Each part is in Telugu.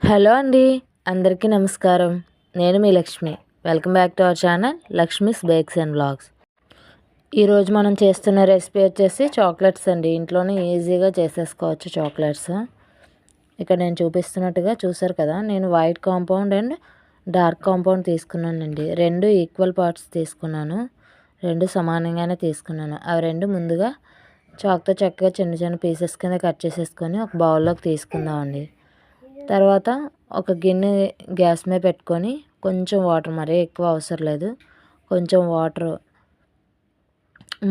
హలో అండి, అందరికీ నమస్కారం. నేను మీ Lakshmi. Welcome back to our channel Lakshmi's bakes and vlogs. ఈరోజు మనం చేస్తున్న రెసిపీ వచ్చేసి చాక్లెట్స్ అండి. ఇంట్లోనే ఈజీగా చేసేసుకోవచ్చు చాక్లెట్స్. ఇక్కడ నేను చూపిస్తున్నట్టుగా చూసారు కదా, నేను white compound and dark compound తీసుకున్నానండి. రెండు ఈక్వల్ పార్ట్స్ తీసుకున్నాను. రెండు సమానంగానే తీసుకున్నాను. అవి రెండు ముందుగా చాక్తో చక్కగా చిన్న చిన్న పీసెస్ కింద కట్ చేసేసుకొని ఒక బౌల్లోకి తీసుకుందామండి. తర్వాత ఒక గిన్నె గ్యాస్ మీద పెట్టుకొని కొంచెం వాటర్, మరీ ఎక్కువ అవసరం లేదు, కొంచెం వాటర్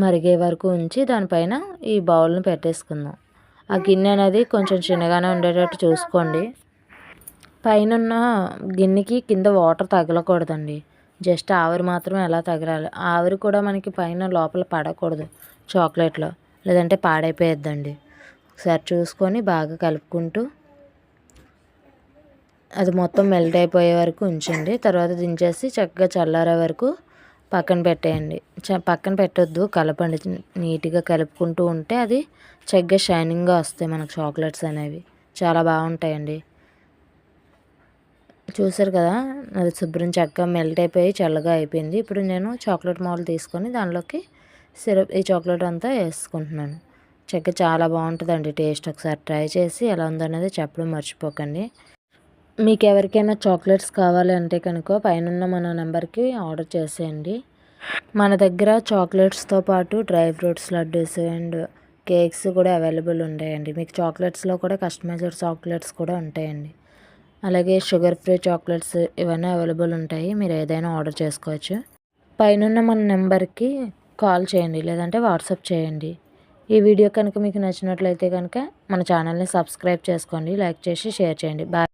మరిగే వరకు ఉంచి దానిపైన ఈ బౌల్ని పెట్టేసుకుందాం. ఆ గిన్నె అనేది కొంచెం చిన్నగానే ఉండేటట్టు చూసుకోండి. పైన గిన్నెకి కింద వాటర్ తగలకూడదండి. జస్ట్ ఆవిరి మాత్రమే ఎలా తగలాలి. ఆవిరి కూడా మనకి పైన లోపల పడకూడదు చాక్లెట్లో, లేదంటే పాడైపోయిద్దండి. ఒకసారి చూసుకొని బాగా కలుపుకుంటూ అది మొత్తం మెల్ట్ అయిపోయే వరకు ఉంచండి. తర్వాత దించేసి చక్కగా చల్లారే వరకు పక్కన పెట్టేయండి. పక్కన పెట్టొద్దు, కలపండి. నీట్గా కలుపుకుంటూ ఉంటే అది చక్కగా షైనింగ్గా వస్తాయి మనకు చాక్లెట్స్ అనేవి. చాలా బాగుంటాయండి. చూసారు కదా, అది శుభ్రం చక్కగా మెల్ట్ అయిపోయి చల్లగా అయిపోయింది. ఇప్పుడు నేను చాక్లెట్ మౌల్డ్ తీసుకొని దానిలోకి సిరప్, ఈ చాక్లెట్ అంతా వేసుకుంటున్నాను. చక్కగా చాలా బాగుంటుందండి టేస్ట్. ఒకసారి ట్రై చేసి ఎలా ఉందనేది చెప్పడం మర్చిపోకండి. మీకు ఎవరికైనా చాక్లెట్స్ కావాలి అంటే కనుక పైన మన నెంబర్కి ఆర్డర్ చేసేయండి. మన దగ్గర చాక్లెట్స్తో పాటు dry fruits laddoos and cakes కూడా అవైలబుల్ ఉంటాయండి. మీకు చాక్లెట్స్లో కూడా కస్టమైజ్డ్ చాక్లెట్స్ కూడా ఉంటాయండి. అలాగే షుగర్ ఫ్రీ చాక్లెట్స్ ఇవన్నీ అవైలబుల్ ఉంటాయి. మీరు ఏదైనా ఆర్డర్ చేసుకోవచ్చు. పైన మన నెంబర్కి కాల్ చేయండి, లేదంటే వాట్సాప్ చేయండి. ఈ వీడియో కనుక మీకు నచ్చినట్లయితే కనుక మన ఛానల్ని సబ్స్క్రైబ్ చేసుకోండి, లైక్ చేసి షేర్ చేయండి. బాయ్.